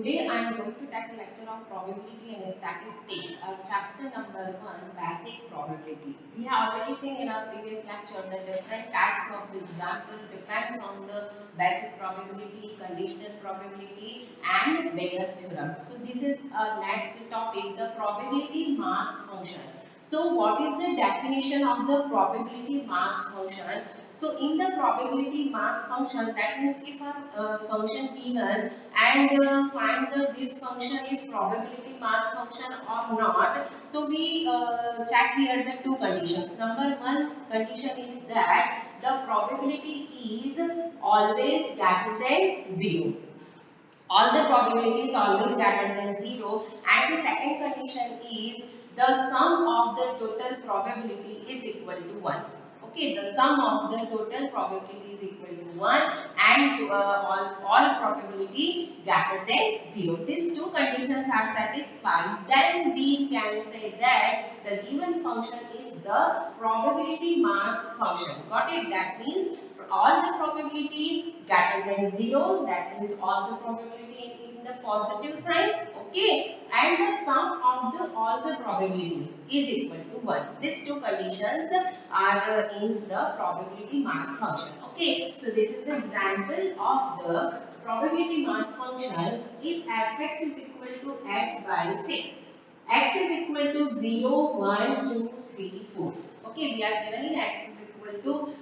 Today I am going to tackle lecture on probability and statistics, our chapter number 1, basic probability. We have already seen in our previous lecture the different types of the example depends on the basic probability, conditional probability and Bayes theorem. So this is our next topic, the probability mass function. So what is the definition of the probability mass function? So in the probability mass function, that means if a function given and find this function is probability mass function or not. So we check here the two conditions. Number one condition is that the probability is always greater than 0. All the probability is always greater than 0, and the second condition is the sum of the total probability is equal to 1. Okay, the sum of the total probability is equal to 1 and all probability greater than 0. These two conditions are satisfied, then we can say that the given function is the probability mass function. Got it? That means all the probability greater than 0, that means all the probability in the positive sign, okay, and the sum of the all the probability is equal to 1. These two conditions are in the probability mass function. Okay, so this is the example of the probability mass function. If fx is equal to x by 6, x is equal to 0, 1, 2, 3, 4. Okay, we are given in x is equal to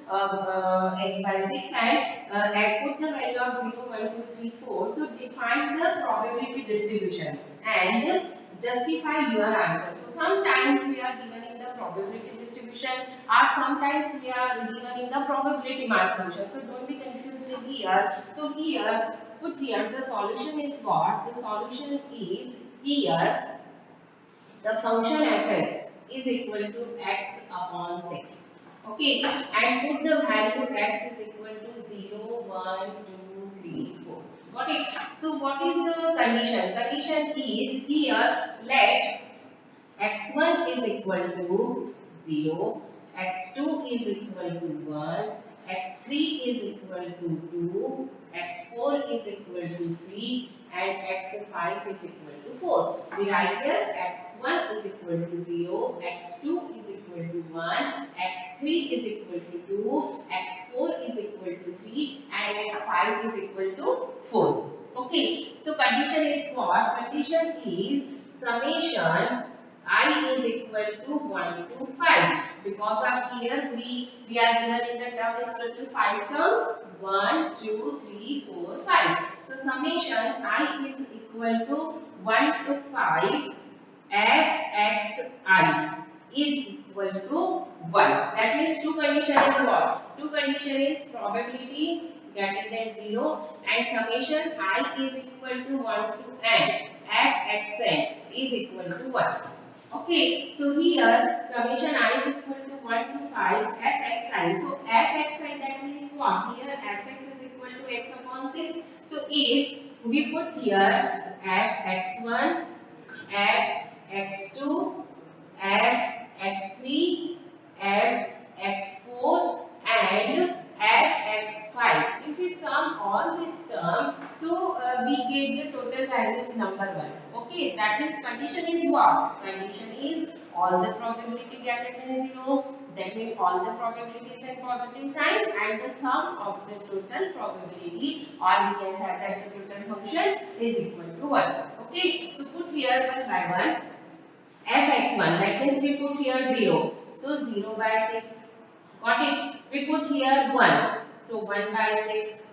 x by 6 and put the value of 0, 1, 2, 3, 4. So define the probability distribution and justify your answer. So sometimes we are given in the probability distribution or sometimes we are given in the probability mass function. So don't be confused in here. So here, put here the solution is what? The solution is here the function fx is equal to x upon 6. Okay, and put the value x is equal to 0, 1, 2, 3, 4. Got it? So what is the condition? Condition is here let x1 is equal to 0, x2 is equal to 1, x3 is equal to 2, x4 is equal to 3 and x5 is equal to 4. We write here x1 is equal to 0, x2 is equal to 1, x3 is equal to 2, x4 is equal to 3 and x5 is equal to 4. Okay, so condition is what? Condition is summation I is equal to 1 to 5 because of here we are given in the term is total 5 terms 1, 2, 3, 4, 5. So summation I is equal to 1 to 5 fxi is equal to 1. That means two condition is what? Two condition is probability greater than 0 and summation I is equal to 1 to n fxn is equal to 1. Okay, so here summation I is equal to 1 to 5 fxi. So fxi that means what? Here fx is equal to x upon 6. So if we put here fx1, fx2, fx3, fx4 and fx5. If we sum all this term, so we get the total value is number 1. Okay, that means condition is what? Condition is all the probability greater than 0. That means all the probabilities in positive sign and the sum of the total probability or we can say that the total function is equal to 1. Okay, so put here 1 by 1 fx1 that means we put here 0. So 0 by 6. Got it? We put here 1. So 1 by 6.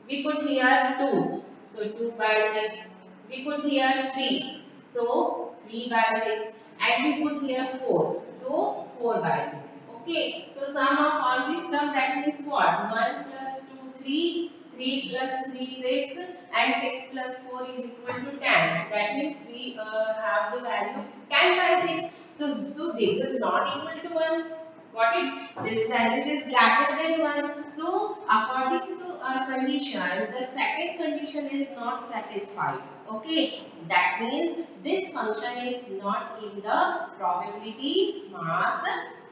We put here 2. So 2 by 6. We put here 3. So 3 by 6. And we put here 4. So 4 by 6. Okay. So sum of all these terms that means what? 1 plus 2 3. 3 plus 3 6 and 6 plus 4 is equal to 10. That means we have the value 10 by 6. So this is not equal to 1. Got it? This value is greater than 1. So according to our condition, the second condition is not satisfied. Okay, that means this function is not in the probability mass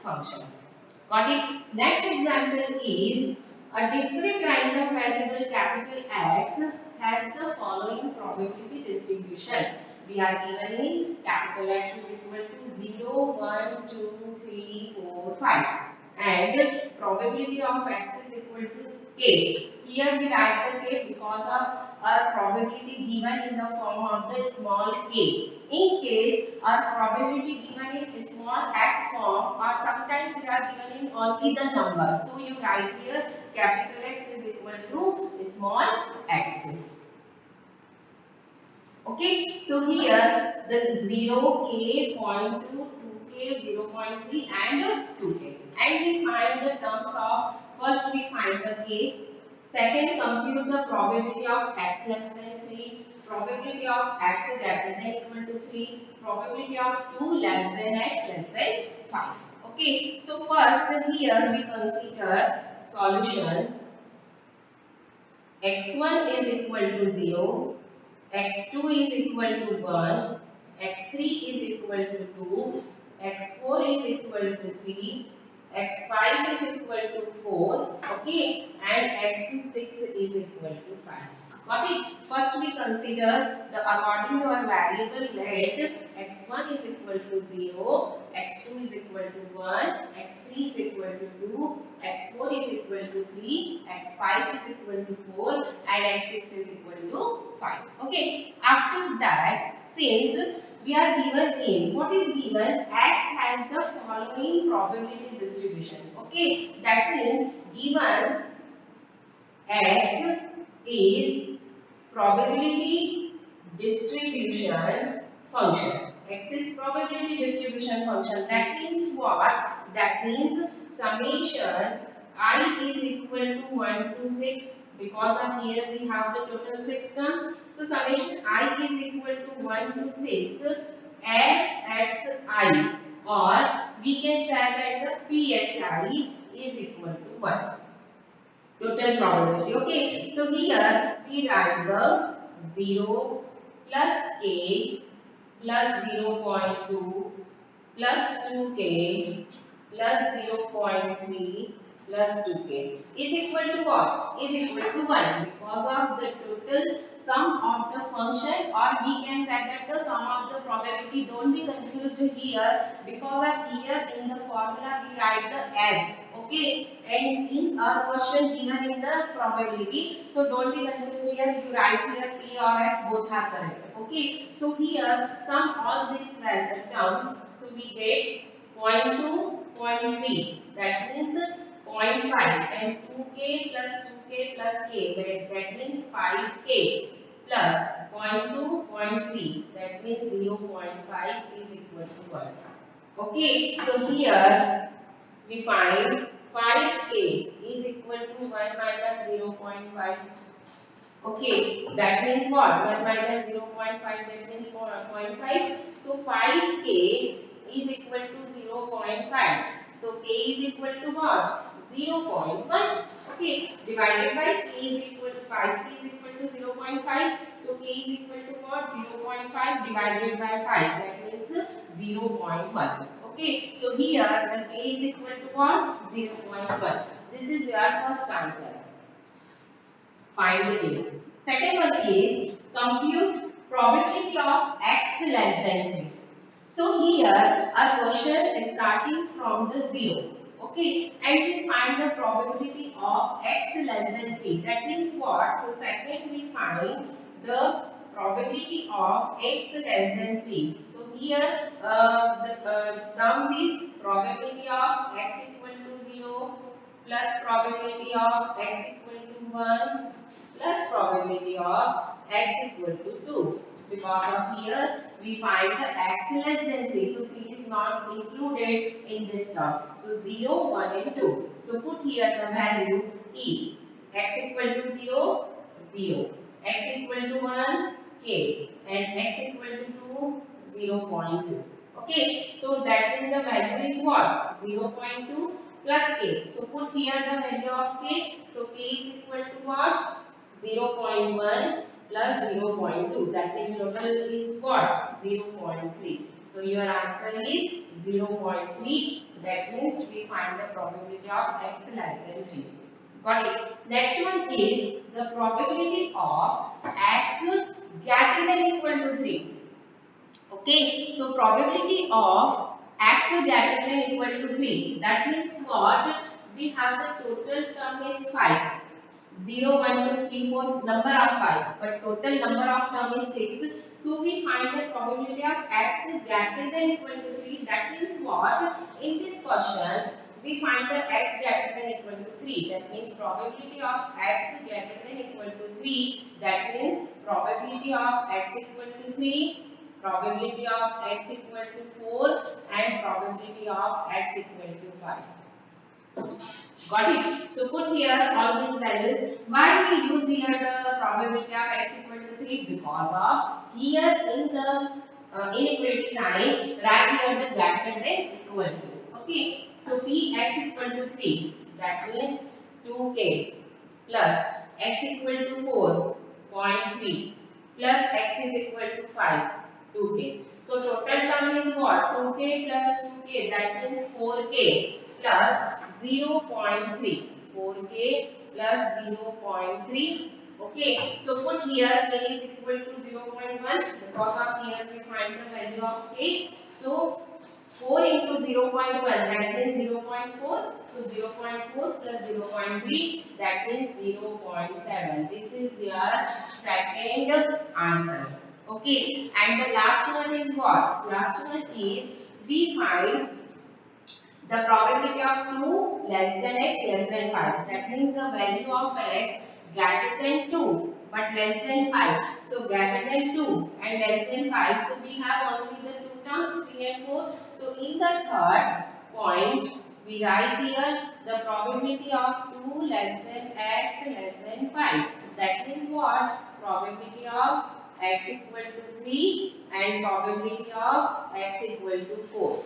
function. Got it? Next example is a discrete random variable capital X has the following probability distribution. We are given in capital X is equal to 0, 1, 2, 3, 4, 5. And probability of X is equal to K. Here we write the K because of our probability given in the form of the small k. In case our probability given in small x form, or sometimes we are given in only the number. So you write here capital X is equal to small x. Okay, so here the 0k, 0.2, 2k, 0.3 and 2k. And we find the terms of, first we find the k, second compute the probability of x less than 3, probability of x greater than equal to 3, probability of 2 less than x less than 5. Okay, so first here we consider solution x1 is equal to 0, x2 is equal to 1, x3 is equal to 2, x4 is equal to 3, x5 is equal to 4, okay, and x6 is equal to 5. Got it? First we consider the according to our variable let x1 is equal to 0, x2 is equal to 1, x3 is equal to 2, x4 is equal to 3, x5 is equal to 4 and x6 is equal to 5. Okay, after that, since we are given in, what is given, x has the following probability distribution. Okay, that means given x is probability distribution function. X is probability distribution function. That means what? That means summation I is equal to 1 to 6, because of here we have the total 6 terms. So summation I is equal to 1 to 6 fxi, or we can say that the pxi is equal to 1. Total probability. Okay, so here we write the 0 plus k plus 0.2 plus 2k plus 0.3 plus 2k is equal to what? Is equal to 1, because of the total sum of the function, or we can say that the sum of the probability. Don't be confused here, because of here in the formula we write the f. Okay, and in our question given in the probability, so don't be confused here, you write here p or f, both are correct. Okay, so here sum all these terms, so we get 0.2, 0.3, that means 0.5, and 2k plus 2k plus k, that means 5k, plus 0.2, 0.3, that means 0.5 is equal to 1. Okay, so here we find 5k is equal to 1 minus 0.5. Okay, that means what? 1 minus 0.5, that means 0.5. So 5k is equal to 0.5. So k is equal to what? 0.1. Okay, divided by k is equal to 5. K is equal to 0.5. So k is equal to what? 0.5 divided by 5. That means 0.1. Okay, so here the k is equal to what? 0.1. This is your first answer. Find the k. Second one is compute probability of x less than 3. So here our question is starting from the 0. Okay, and we find the probability of x less than 3. That means what? So second we find the probability of x less than 3. So here the terms is probability of x equal to 0 plus probability of x equal to 1 plus probability of x equal to 2. Because of here we find the x less than 3. So 3 is not included in this term. So 0, 1 and 2. So put here the value is x equal to 0, 0. X equal to 1, k. And x equal to 2, 0.2. Okay, so that means the value is what? 0.2 plus k. So put here the value of k. So k is equal to what? 0.1 plus 0.2. That means total is what? 0.3. So your answer is 0.3. That means we find the probability of x less than 3. Got it. Next one is the probability of x greater than equal to 3. Okay, so probability of x greater than equal to 3. That means what? We have the total term is 5. 0, 1, 2, 3, 4 number of 5, but total number of term is 6. So we find the probability of x greater than equal to 3. That means what? In this question, we find the x greater than equal to 3. That means probability of x greater than equal to 3. That means probability of x equal to 3, probability of x equal to 4, and probability of x equal to 5. Got it? So put here all these values. Why we use here the probability of x equal to 3? Because of here in the inequality sign, right here the greater than equal to. Okay. So p x equal to 3. That means 2k plus x equal to 4.3 plus x is equal to 5, 2k. So total term is what? 2k plus 2k, that means 4k plus 0.3. 4k plus 0.3. Okay, so put here k is equal to 0.1 because of here we find the value of k. So 4 into 0.1, that means 0.4. So 0.4 plus 0.3, that means 0.7. This is your second answer. Okay, and the last one is what? Last one is we find the probability of 2 less than x less than 5. That means the value of x greater than 2 but less than 5. So greater than 2 and less than 5. So we have only the two terms 3 and 4. So in the third point we write here the probability of 2 less than x less than 5. That means what? Probability of x equal to 3 and probability of x equal to 4.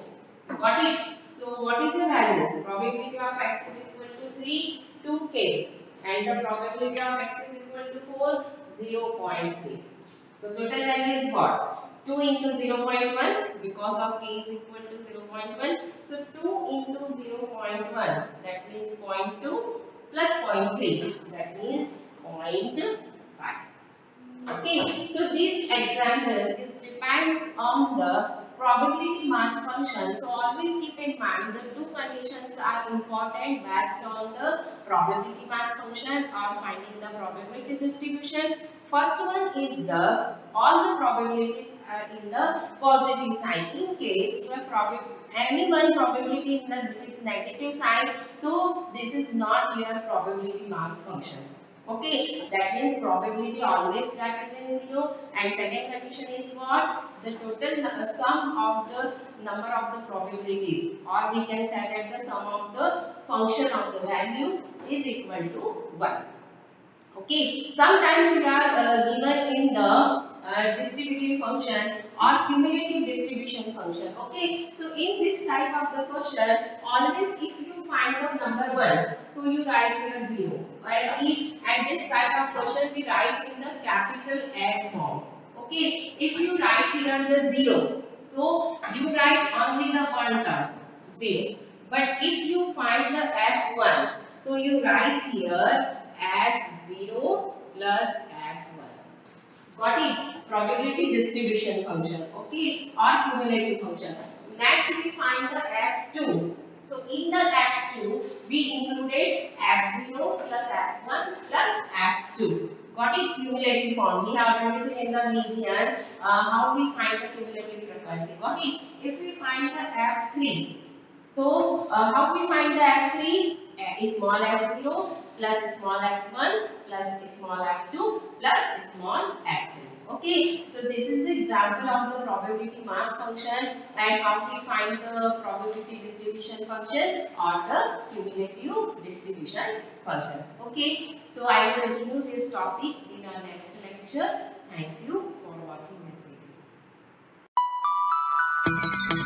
Got it? So what is the value? Probability of x is equal to 3, 2k, and the probability of x is equal to 4, 0.3. So total value is what? 2 into 0.1 because of k is equal to 0.1. So 2 into 0.1, that means 0.2 plus 0.3, that means 0.5. Okay, so this example is depends on the probability mass function. So always keep in mind the two conditions are important based on the probability mass function or finding the probability distribution. First one is the all the probabilities are in the positive sign. In case your any one probability in the with negative sign, so this is not your probability mass function. Okay, that means probability always greater than 0, and second condition is what? The total sum of the number of the probabilities, or we can say that the sum of the function of the value is equal to 1. Okay, sometimes we are given in the distributive function or cumulative distribution function. Okay, so in this type of the question, always if you find the number 1, so you write here 0. Right? And this type of question we write in the capital F form. Okay, if you write here the 0, so you write only the one term 0. But if you find the F1, so you write here F0 plus F1. Got it? Probability distribution function. Okay, or cumulative function. Next we find the F2. So in the F2 we included F0 plus F1 plus F2. Got it? Cumulative form. We have already seen in the median how we find the cumulative frequency. Got it? If we find the F3, so how we find the F3? Small f0 plus small f1 plus small f2 plus small f3. Okay, so this is the example of the probability mass function and how we find the probability distribution function or the cumulative distribution function. Okay, so I will continue this topic in our next lecture. Thank you for watching this video.